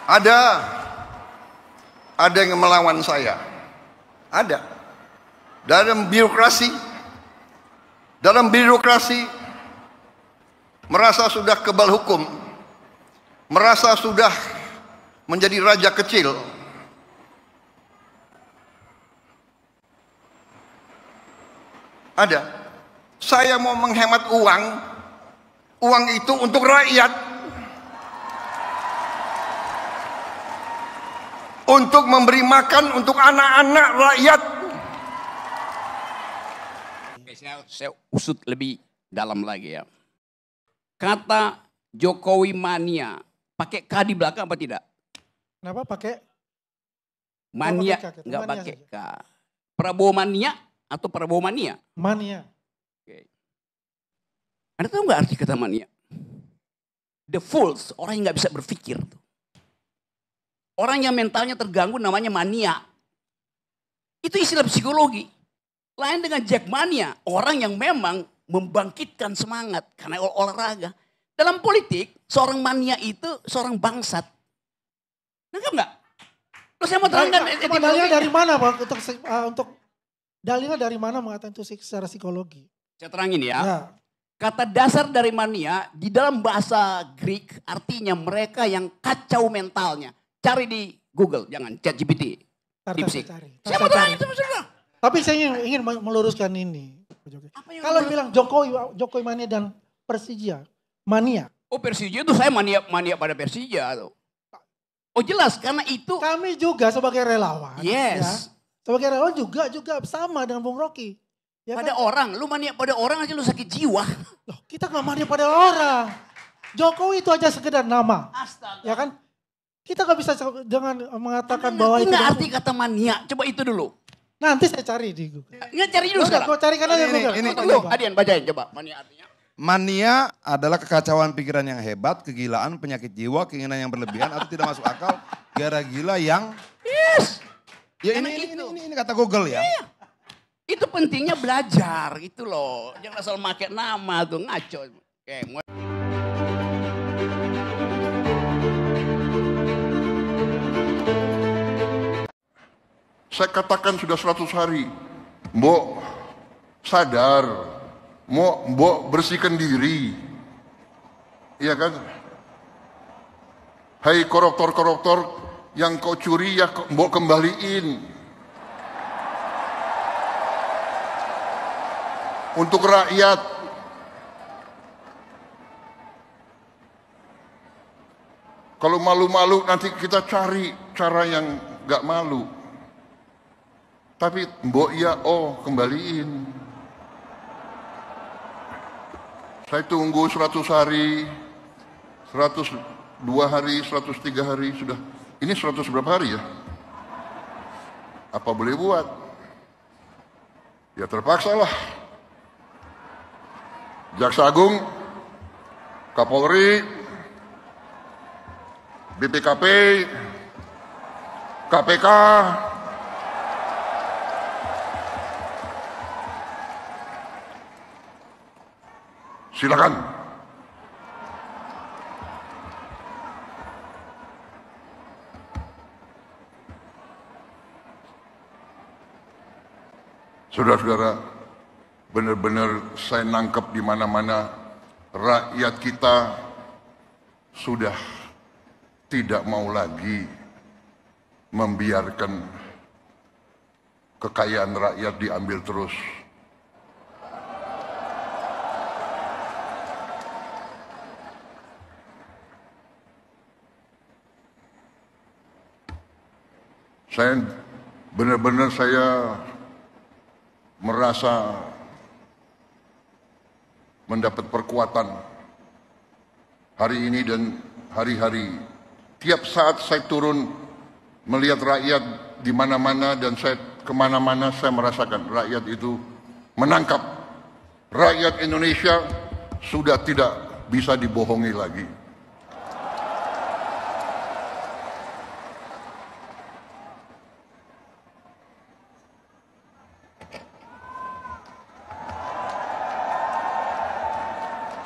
Ada yang melawan saya. Ada. Dalam birokrasi merasa sudah kebal hukum, merasa sudah menjadi raja kecil. Ada. Saya mau menghemat uang itu untuk rakyat, untuk memberi makan untuk anak-anak rakyat. Saya usut lebih dalam lagi ya. Kata Jokowi mania, pakai K di belakang apa tidak? Kenapa pakai? Mania, nggak pakai K. Prabowo mania atau Prabowo mania? Mania. Oke. Anda tahu nggak arti kata mania? The fools, orang yang nggak bisa berpikir. Orang yang mentalnya terganggu namanya mania. Itu istilah psikologi. Lain dengan jackmania, orang yang memang membangkitkan semangat karena olahraga. Dalam politik, seorang mania itu seorang bangsat. Nangkap nggak? Terus saya mau terangkan. Dalilnya dari mana Pak? Untuk dalilnya dari mana mengatakan itu secara psikologi? Saya terangin ya. Ya. Kata dasar dari mania di dalam bahasa Greek artinya mereka yang kacau mentalnya. Cari di Google, jangan ChatGPT. Siapa tahu itu sudah. Tapi saya ingin meluruskan ini. Kalau bilang Jokowi mania dan Persija mania. Oh Persija itu saya mania pada Persija tuh. Oh jelas karena itu. Kami juga sebagai relawan. Yes. Ya, sebagai relawan juga sama dengan Bung Rocky. Ya pada kan? orang, lu mania pada orang aja lu sakit jiwa. Loh, kita gak mania pada orang. Jokowi itu aja sekedar nama. Astaga. Ya kan? Kita gak bisa dengan mengatakan bahwa itu. Nggak arti kata mania, coba itu dulu. Nanti saya cari di Google. Nggak cari dulu sekarang. Gue carikan aja Google. Tunggu, Adian bacain coba mania artinya. Mania adalah kekacauan pikiran yang hebat, kegilaan, penyakit jiwa, keinginan yang berlebihan atau tidak masuk akal, gara gila yang... Yes. Ya ini kata Google ya. Iya. Itu pentingnya belajar gitu loh. Jangan asal pakai nama tuh ngaco. Oke, Saya katakan sudah 100 hari. Mbok sadar. Mbok bersihkan diri. Iya kan? Hai koruptor-koruptor yang kau curi ya mbok kembaliin. Untuk rakyat. Kalau malu-malu nanti kita cari cara yang gak malu. Tapi mbok ya kembaliin. Saya tunggu 100 hari, 102 hari, 103 hari sudah. Ini 100 berapa hari ya? Apa boleh buat? Ya terpaksa lah. Jaksa Agung, Kapolri, BPKP, KPK, silakan. Saudara-saudara, benar-benar saya nangkep di mana-mana rakyat kita sudah tidak mau lagi membiarkan kekayaan rakyat diambil terus. Saya benar-benar merasa mendapat perkuatan hari ini dan hari-hari. Tiap saat saya turun melihat rakyat di mana-mana dan saya kemana-mana saya merasakan rakyat itu menangkap. Rakyat Indonesia sudah tidak bisa dibohongi lagi.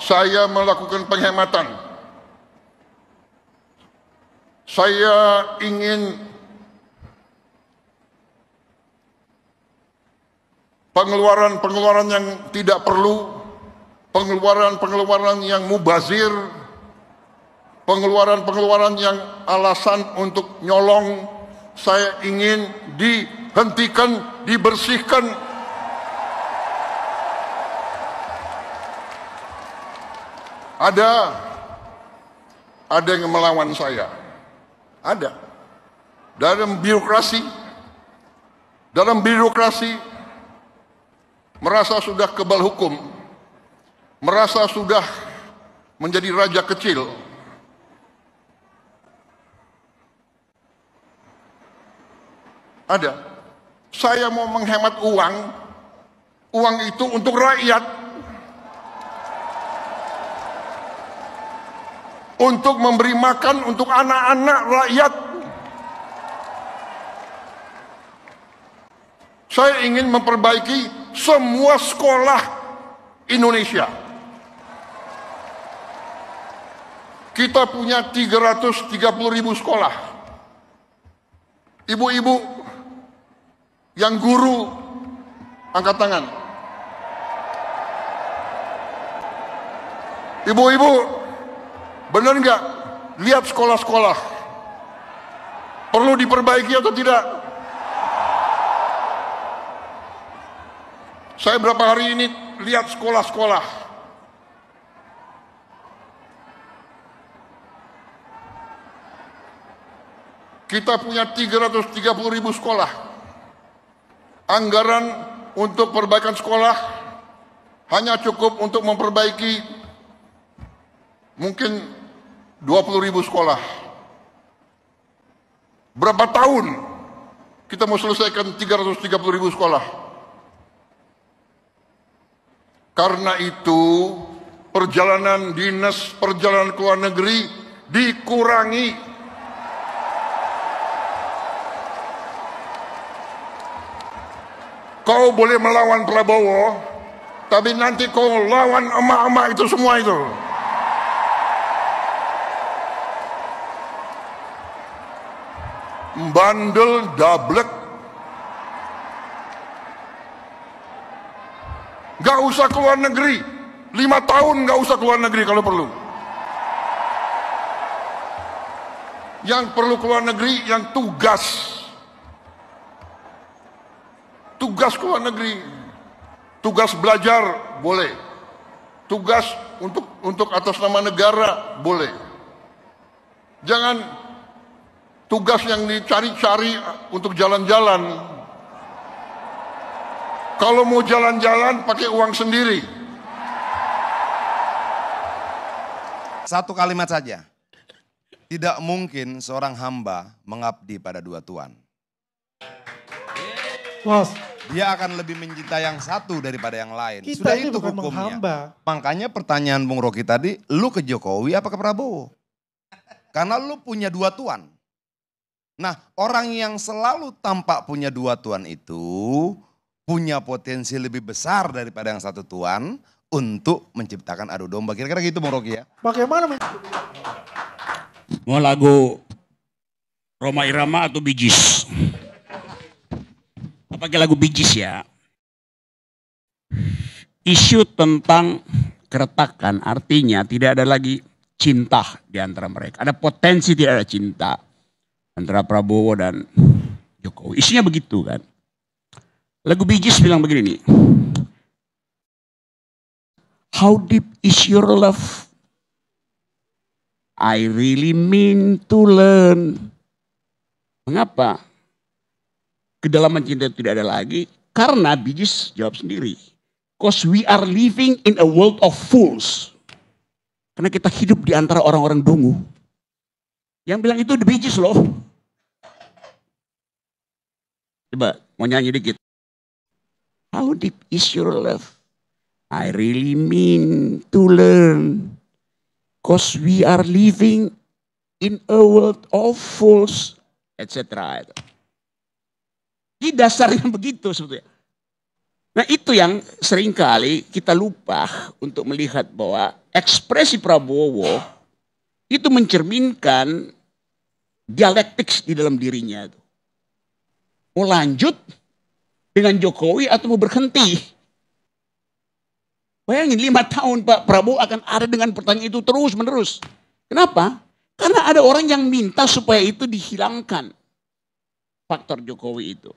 Saya melakukan penghematan. Saya ingin pengeluaran-pengeluaran yang tidak perlu, pengeluaran-pengeluaran yang mubazir, pengeluaran-pengeluaran yang alasan untuk nyolong, saya ingin dihentikan, dibersihkan. Ada yang melawan saya. Ada. Dalam birokrasi merasa sudah kebal hukum, merasa sudah menjadi raja kecil. Ada. Saya mau menghemat uang itu untuk rakyat, untuk memberi makan untuk anak-anak rakyat. Saya ingin memperbaiki semua sekolah Indonesia. Kita punya 330.000 sekolah. Ibu-ibu yang guru, angkat tangan. Ibu-ibu, benar nggak? Lihat sekolah-sekolah. Perlu diperbaiki atau tidak? Saya berapa hari ini lihat sekolah-sekolah. Kita punya 330.000 sekolah. Anggaran untuk perbaikan sekolah hanya cukup untuk memperbaiki mungkin 20.000 sekolah. Berapa tahun kita mau selesaikan 330.000 sekolah? Karena itu perjalanan dinas, perjalanan ke luar negeri dikurangi. Kau boleh melawan Prabowo, tapi nanti kau lawan emak-emak itu semua itu. Bandel dablek. Gak usah keluar negeri, 5 tahun gak usah keluar negeri kalau perlu. Yang perlu keluar negeri, yang tugas keluar negeri, tugas belajar boleh, tugas untuk atas nama negara boleh. Jangan tugas yang dicari-cari untuk jalan-jalan. Kalau mau jalan-jalan pakai uang sendiri. Satu kalimat saja. Tidak mungkin seorang hamba mengabdi pada dua tuan. Bos, Dia akan lebih mencintai yang satu daripada yang lain. kita Sudah ini itu bukan hukumnya. menghamba. Makanya pertanyaan Bung Rocky tadi, lu ke Jokowi apa ke Prabowo? Karena lu punya dua tuan. Nah, orang yang selalu tampak punya dua tuan itu punya potensi lebih besar daripada yang satu tuan untuk menciptakan adu domba. Kira-kira gitu Bung Rocky ya. Bagaimana? Mau lagu Roma Irama atau Bee Gees? Pakai lagu Bee Gees ya. Isu tentang keretakan artinya tidak ada lagi cinta di antara mereka. Ada potensi tidak ada cinta antara Prabowo dan Jokowi. Isunya begitu kan. Lagu Bee Gees bilang begini nih. How deep is your love? I really mean to learn. Mengapa? Kedalaman cinta itu tidak ada lagi. Karena Bee Gees jawab sendiri. Because we are living in a world of fools. Karena kita hidup di antara orang-orang dungu. Yang bilang itu The Bee Gees loh. Coba mau nyanyi dikit. How deep is your love? I really mean to learn. Cause we are living in a world of fools. Etc. Ini dasarnya begitu sebetulnya. Nah itu yang seringkali kita lupa untuk melihat bahwa ekspresi Prabowo itu mencerminkan dialektik di dalam dirinya. Mau lanjut dengan Jokowi atau mau berhenti? Bayangin 5 tahun Pak Prabowo akan ada dengan pertanyaan itu terus menerus. Kenapa? Karena ada orang yang minta supaya itu dihilangkan. Faktor Jokowi itu.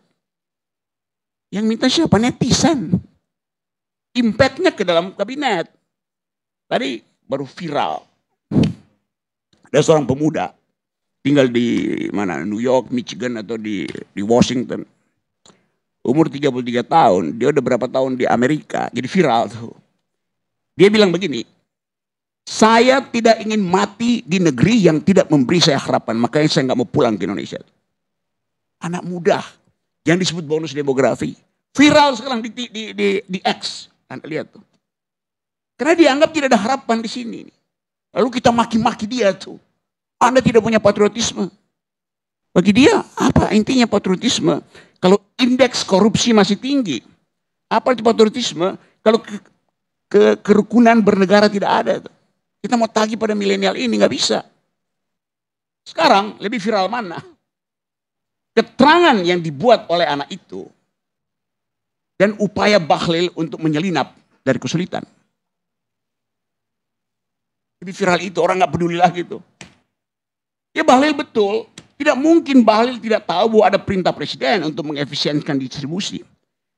Yang minta siapa? Netizen. Impactnya ke dalam kabinet. Tadi baru viral. Ada seorang pemuda tinggal di mana? New York, Michigan atau di Washington. Umur 33 tahun, dia udah berapa tahun di Amerika, jadi viral tuh. Dia bilang begini, saya tidak ingin mati di negeri yang tidak memberi saya harapan, makanya saya nggak mau pulang ke Indonesia. Anak muda yang disebut bonus demografi, viral sekarang di X, Anda lihat tuh. Karena dianggap tidak ada harapan di sini. Lalu kita maki-maki dia tuh. Anda tidak punya patriotisme. Bagi dia, apa intinya patriotisme? Kalau indeks korupsi masih tinggi. Apa itu patriotisme? Kalau kerukunan bernegara tidak ada. Tuh. Kita mau tagih pada milenial ini, nggak bisa. Sekarang lebih viral mana? Keterangan yang dibuat oleh anak itu. Dan upaya Bahlil untuk menyelinap dari kesulitan. Lebih viral itu, orang nggak peduli lagi tuh. Ya Bahlil betul, tidak mungkin Bahlil tidak tahu bahwa ada perintah presiden untuk mengefisienkan distribusi.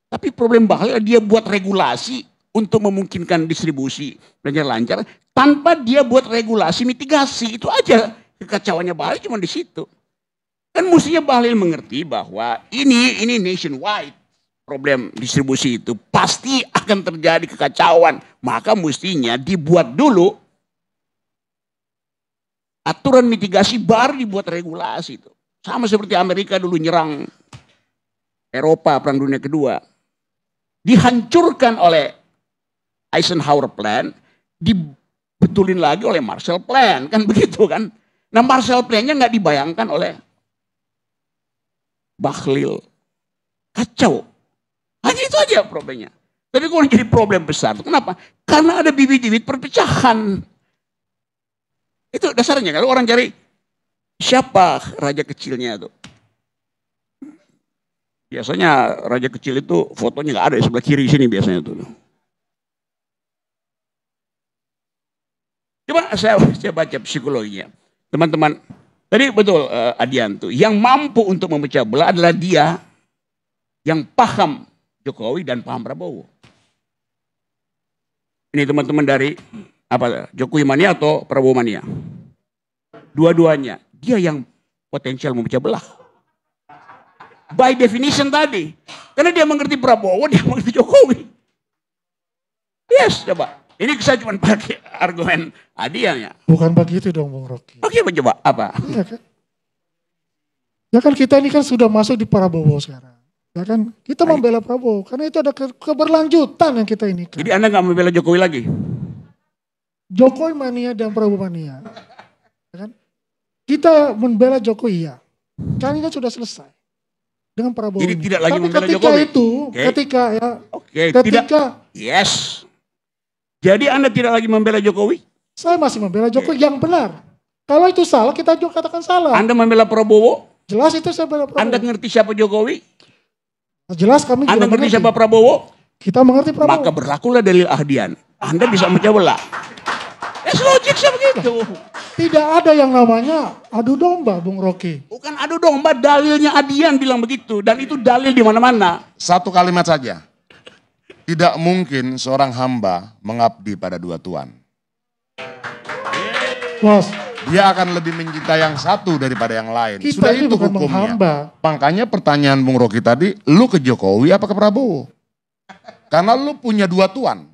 Tapi problem Bahlil dia buat regulasi untuk memungkinkan distribusi berjalan lancar tanpa dia buat regulasi mitigasi. Itu aja kekacauannya Bahlil cuma di situ. Kan mestinya Bahlil mengerti bahwa ini nationwide problem distribusi itu pasti akan terjadi kekacauan. Maka mestinya dibuat dulu aturan mitigasi baru dibuat regulasi itu. Sama seperti Amerika dulu nyerang Eropa Perang Dunia Kedua. Dihancurkan oleh Eisenhower Plan, dibetulin lagi oleh Marshall Plan. Kan begitu kan. Nah Marshall Plan-nya nggak dibayangkan oleh Bahlil. Kacau. Hanya itu aja problemnya. Tapi kalau jadi problem besar. Kenapa? Karena ada bibit-bibit perpecahan. Itu dasarnya. Kalau orang cari siapa raja kecilnya itu. Biasanya raja kecil itu fotonya nggak ada di sebelah kiri sini biasanya tuh. Coba saya baca psikologinya. Teman-teman, tadi betul Adian tuh. Yang mampu untuk memecah belah adalah dia yang paham Jokowi dan paham Prabowo. Ini teman-teman dari apa Jokowi mania atau Prabowo mania? Dua-duanya. Dia yang potensial memecah belah. By definition tadi. Karena dia mengerti Prabowo, dia mengerti Jokowi. Yes, coba. Ini saya cuma pakai argumen Adian ya. Bukan begitu dong Bung Rocky. Oke, coba apa? Ya kan? Ya kan kita ini kan sudah masuk di Prabowo sekarang. Ya kan? Kita membela Prabowo. Karena itu ada keberlanjutan yang kita ini kan. Jadi Anda nggak membela Jokowi lagi? Jokowi mania dan Prabowo mania. Ya kan? Kita membela Jokowi ya. Kan ini sudah selesai. Dengan Prabowo. Jadi ini. tidak lagi tapi membela ketika Jokowi? Itu, okay. ketika ya. Okay. Ketika. Tidak. Yes. Jadi Anda tidak lagi membela Jokowi? Saya masih membela Jokowi yang benar. Kalau itu salah, kita juga katakan salah. Anda membela Prabowo? Jelas itu saya membela Prabowo. Anda ngerti siapa Jokowi? Jelas kami juga Anda ngerti siapa Prabowo? Kita mengerti Prabowo. Maka berlakulah dalil Ahdian. Anda bisa memecah belah. Logik begitu. Tidak ada yang namanya adu domba, Bung Rocky. Bukan adu domba, dalilnya Adian bilang begitu. Dan itu dalil di mana-mana. Satu kalimat saja. Tidak mungkin seorang hamba mengabdi pada dua tuan. Bos. Dia akan lebih mencintai yang satu daripada yang lain. Kita Sudah ini itu bukan hukumnya. menghamba. Makanya pertanyaan Bung Rocky tadi, lu ke Jokowi apa ke Prabowo? Karena lu punya dua tuan.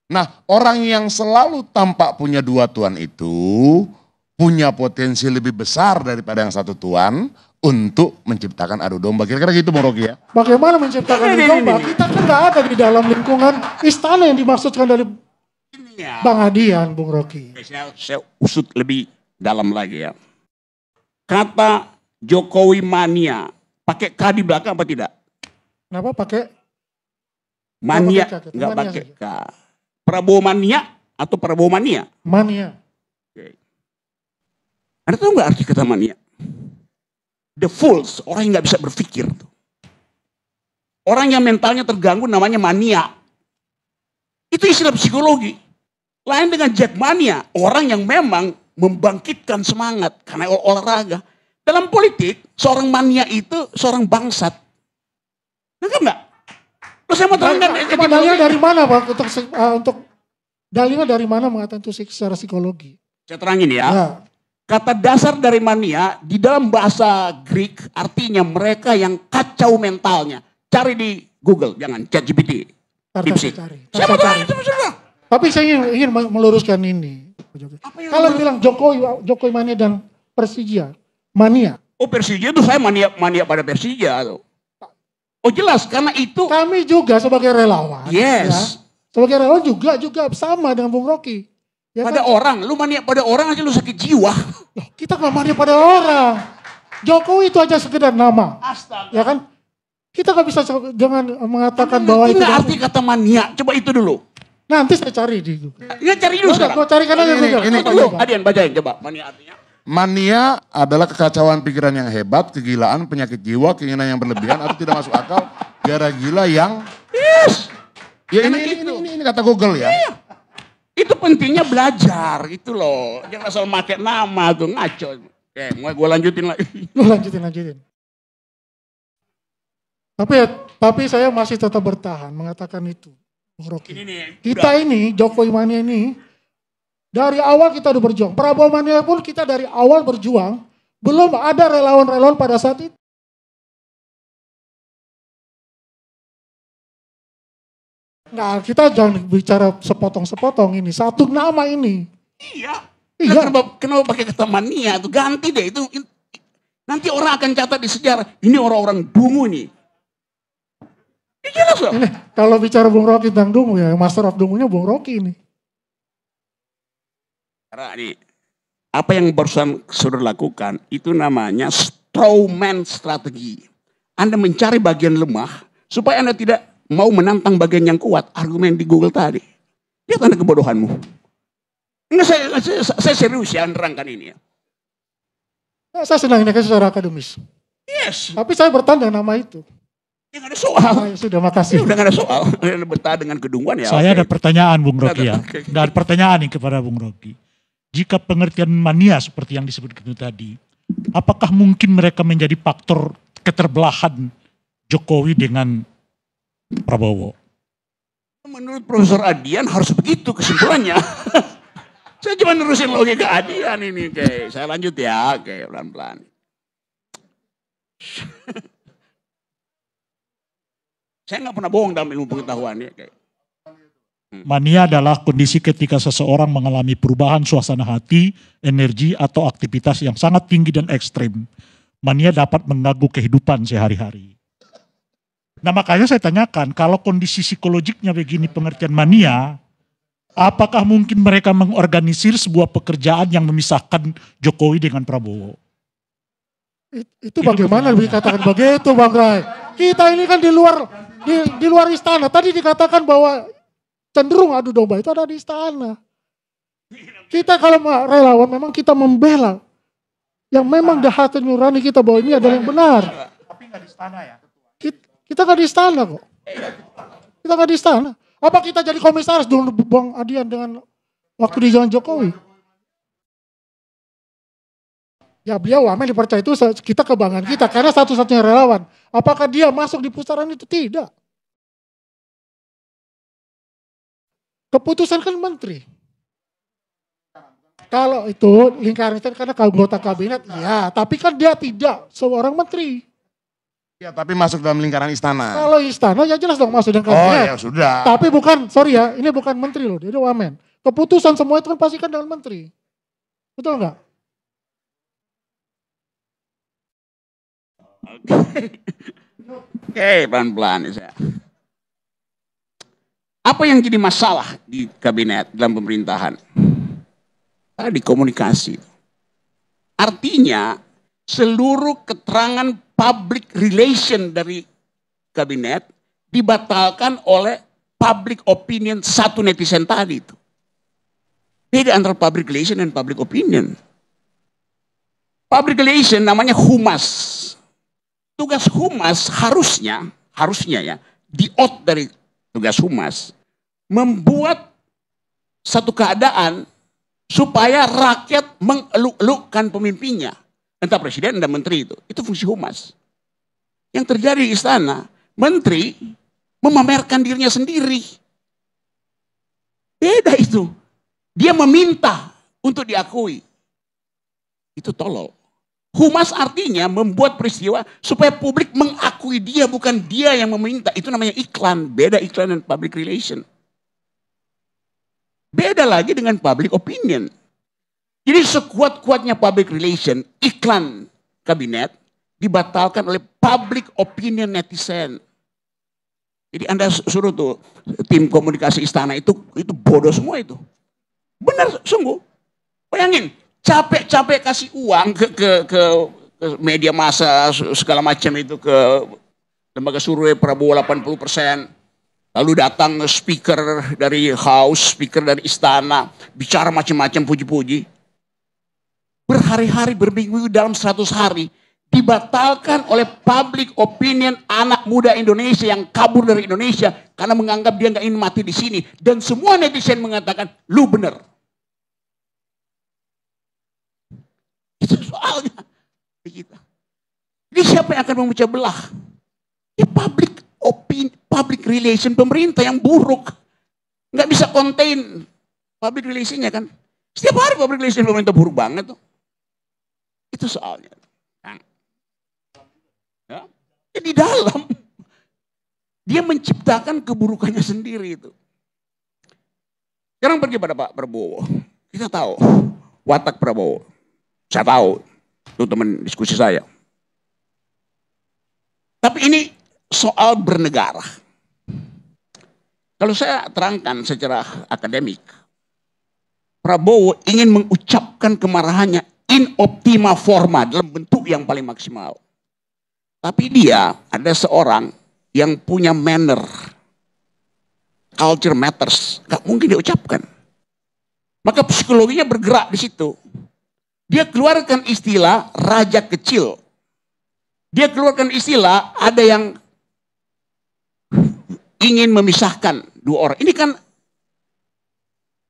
Nah, orang yang selalu tampak punya dua tuan itu punya potensi lebih besar daripada yang satu tuan untuk menciptakan adu domba. Kira-kira gitu Bung Rocky ya? Bagaimana menciptakan adu domba? Kita kan nggak ada di dalam lingkungan istana yang dimaksudkan dari Bang Adian, Bung Rocky. Saya usut lebih dalam lagi ya. Kata Jokowi mania, pakai K di belakang apa tidak? Kenapa pakai? Mania, nggak pakai K. Prabowo mania atau Prabowo mania? Mania. Anda tahu nggak arti kata mania? The fools, orang yang nggak bisa berpikir. Orang yang mentalnya terganggu namanya mania. Itu istilah psikologi. Lain dengan Jackmania, orang yang memang membangkitkan semangat karena olahraga. Dalam politik, seorang mania itu seorang bangsat. Nggak enggak? Terus saya mau terangkan. Dalilnya dari mana Pak? Untuk dalilnya dari mana mengatakan itu secara psikologi? Saya terangin ya. Ya. Kata dasar dari mania di dalam bahasa Greek artinya mereka yang kacau mentalnya. Cari di Google, jangan ChatGPT. Cari. Siapa tahu? Tapi saya ingin meluruskan ini. Kalau bilang Jokowi mania dan Persija, mania. Oh Persija itu saya mania pada Persija tuh. Oh jelas karena itu. Kami juga sebagai relawan. Yes. Ya, sebagai relawan juga sama dengan Bung Rocky. Ya pada kan? orang, lu mania pada orang aja lu sakit jiwa. Loh, kita nggak mania pada orang. Jokowi itu aja sekedar nama. Astaga. Ya kan? Kita nggak bisa dengan mengatakan bahwa itu. Arti kata mania, coba itu dulu. Nanti saya cari di Google. Ya cari dulu sekarang. Gue carikan aja Google. Ini Adian bacain coba mania artinya. Mania adalah kekacauan pikiran yang hebat, kegilaan, penyakit jiwa, keinginan yang berlebihan atau tidak masuk akal, gara gila yang. Yes. Ya ini kata Google ya. Iya. Itu pentingnya belajar gitu loh. Jangan asal pakai nama tuh ngaco. Mau gue lanjutin lagi. Lu lanjutin. Tapi saya masih tetap bertahan mengatakan itu. Bung Rocky. Kita ini, Jokowi mania ini, dari awal kita udah berjuang. Prabowo mania pun kita dari awal berjuang. Belum ada relawan-relawan pada saat itu. Nah, kita jangan bicara sepotong-sepotong ini. Satu nama ini. Iya. Iya. Kenapa pakai kata mania? Itu ganti deh. Itu nanti orang akan catat di sejarah. Ini orang-orang dungu nih. Ini jelas loh. Ini, kalau bicara Bung Rocky tentang dungu ya, master of dungunya Bung Rocky ini. Karena nih, apa yang barusan saudara lakukan itu namanya strawman strategi. Anda mencari bagian lemah supaya Anda tidak mau menantang bagian yang kuat. Argumen di Google tadi. Lihat Anda kebodohanmu. Enggak, saya serius ya nerangkan ini ya. Nah, saya senang ini secara akademis. Yes. Tapi saya bertanya nama itu. Ya gak ada soal. Sudah, makasih. Ya udah gak ada soal. Betah dengan kedunguan ya. Saya ada pertanyaan Bung Rocky ya. Ada pertanyaan nih kepada Bung Rocky. Jika pengertian mania seperti yang disebutkan itu tadi, apakah mungkin mereka menjadi faktor keterbelahan Jokowi dengan Prabowo? Menurut Profesor Adian harus begitu kesimpulannya. Saya cuma nerusin logika Adian ini. Oke, saya lanjut ya. Oke, pelan-pelan. Saya nggak pernah bohong dalam ilmu pengetahuan ya. Mania adalah kondisi ketika seseorang mengalami perubahan suasana hati, energi, atau aktivitas yang sangat tinggi dan ekstrim. Mania dapat mengganggu kehidupan sehari-hari. Nah makanya saya tanyakan, kalau kondisi psikologiknya begini pengertian mania, apakah mungkin mereka mengorganisir sebuah pekerjaan yang memisahkan Jokowi dengan Prabowo? Itu bagaimana lebih katakan begitu Bang Rai? Kita ini kan di luar istana. Tadi dikatakan bahwa cenderung adu domba itu ada di istana. Kita kalau relawan memang kita membela yang memang di hati nurani kita bahwa ini adalah yang benar. Tapi nggak di istana ya? Kita nggak di istana kok. Kita nggak di istana. Apa kita jadi komisaris dulu Bang Adian dengan waktu di zaman Jokowi? Ya beliau Wamen dipercaya itu kita kebanggaan kita karena satu-satunya relawan. Apakah dia masuk di pusaran itu? Tidak. Keputusan kan menteri. Kalau itu lingkaran itu karena anggota kabinet, ya. Tapi kan dia tidak seorang menteri. Ya tapi masuk dalam lingkaran istana. Kalau istana ya jelas dong masuk dengan kabinet. Oh ya sudah. Tapi bukan, sorry ya, ini bukan menteri loh, dia Wamen. Keputusan semua itu kan pasti kan dengan menteri. Betul nggak? Oke, pelan-pelan ya. Apa yang jadi masalah di kabinet dalam pemerintahan? Tadi komunikasi. Artinya seluruh keterangan public relation dari kabinet dibatalkan oleh public opinion satu netizen tadi itu. Beda antara public relation dan public opinion. Public relation namanya humas. tugas humas harusnya ya, di-out dari tugas humas, membuat satu keadaan supaya rakyat mengeluk-elukkan pemimpinnya. Entah presiden, entah menteri itu. Itu fungsi humas. Yang terjadi di istana, menteri memamerkan dirinya sendiri. Beda itu. Dia meminta untuk diakui. Itu tolol. Humas artinya membuat peristiwa supaya publik mengakui dia, bukan dia yang meminta. Itu namanya iklan. Beda iklan dan public relation. Beda lagi dengan public opinion. Jadi sekuat-kuatnya public relation, iklan kabinet dibatalkan oleh public opinion netizen. Jadi Anda suruh tuh tim komunikasi istana itu bodoh semua itu. Benar sungguh. Bayangin, capek-capek kasih uang ke media massa segala macam itu, ke lembaga survei Prabowo 80%. Lalu datang speaker dari House, speaker dari istana, bicara macam-macam puji-puji. Berhari-hari, berminggu dalam 100 hari dibatalkan oleh public opinion anak muda Indonesia yang kabur dari Indonesia karena menganggap dia nggak ingin mati di sini, dan semua netizen mengatakan lu bener. Itu soalnya kita. Jadi siapa yang akan memecah belah? Ya public opinion, public relation pemerintah yang buruk, nggak bisa contain public relationnya kan. Setiap hari public relation pemerintah buruk banget tuh. Itu soalnya. Ya, di dalam dia menciptakan keburukannya sendiri itu. Sekarang pergi pada Pak Prabowo. Kita tahu watak Prabowo. Saya tahu, itu teman diskusi saya. Tapi ini soal bernegara. Kalau saya terangkan secara akademik, Prabowo ingin mengucapkan kemarahannya in optima forma, dalam bentuk yang paling maksimal. Tapi dia ada seorang yang punya manner, culture matters, gak mungkin dia ucapkan. Maka psikologinya bergerak di situ. Dia keluarkan istilah raja kecil. Dia keluarkan istilah ada yang ingin memisahkan dua orang. Ini kan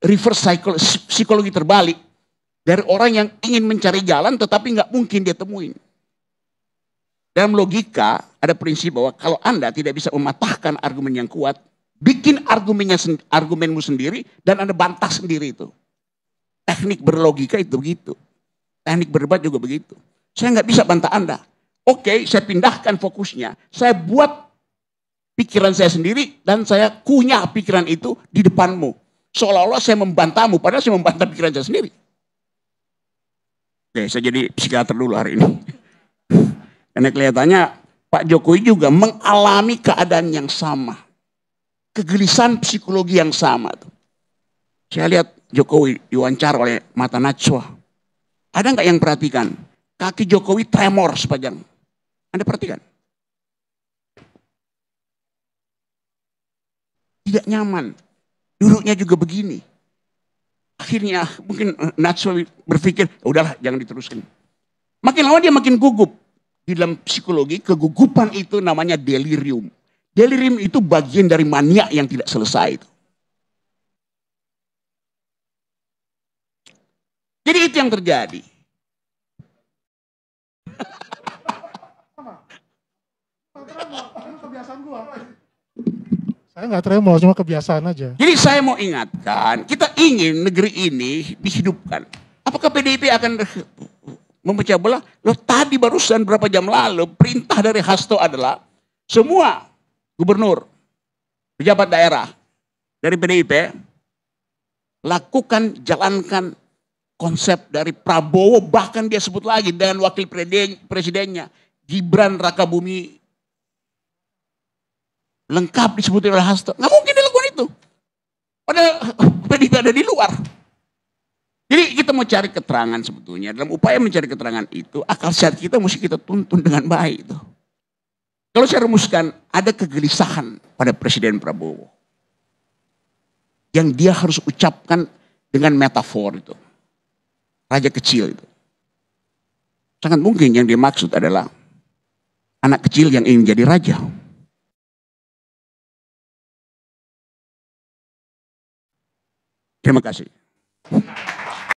reverse psikologi terbalik dari orang yang ingin mencari jalan tetapi nggak mungkin dia temuin. Dalam logika ada prinsip bahwa kalau Anda tidak bisa mematahkan argumen yang kuat, bikin argumenmu sendiri dan Anda bantah sendiri itu. Teknik berlogika itu begitu. Teknik berdebat juga begitu. Saya nggak bisa bantah Anda. Oke, saya pindahkan fokusnya. Saya buat pikiran saya sendiri dan saya kunyah pikiran itu di depanmu. Seolah-olah saya membantahmu, padahal saya membantah pikiran saya sendiri. Oke, saya jadi psikiater dulu hari ini. Karena kelihatannya Pak Jokowi juga mengalami keadaan yang sama. Kegelisahan psikologi yang sama. Saya lihat Jokowi diwawancara oleh Mata Najwa. Ada nggak yang perhatikan? Kaki Jokowi tremor sepanjang. Anda perhatikan? Tidak nyaman. Duduknya juga begini. Akhirnya mungkin Najwa berpikir, udahlah jangan diteruskan. Makin lama dia makin gugup. Di dalam psikologi, kegugupan itu namanya delirium. Delirium itu bagian dari mania yang tidak selesai itu. Jadi itu yang terjadi. Saya nggak tremor, cuma kebiasaan aja. Jadi saya mau ingatkan, kita ingin negeri ini dihidupkan. Apakah PDIP akan memecah belah? Loh tadi barusan berapa jam lalu perintah dari Hasto adalah semua gubernur, pejabat daerah dari PDIP lakukan, jalankan konsep dari Prabowo, bahkan dia sebut lagi dengan wakil presidennya Gibran Rakabumi, lengkap disebutin oleh Hasto. Nggak mungkin dilakukan itu. Padahal PDIP ada di luar. Jadi kita mau cari keterangan sebetulnya. Dalam upaya mencari keterangan itu, akal sehat kita mesti kita tuntun dengan baik. Kalau saya rumuskan, ada kegelisahan pada Presiden Prabowo. Yang dia harus ucapkan dengan metafor itu. Raja kecil itu. Sangat mungkin yang dia maksud adalah anak kecil yang ingin jadi raja. Terima kasih.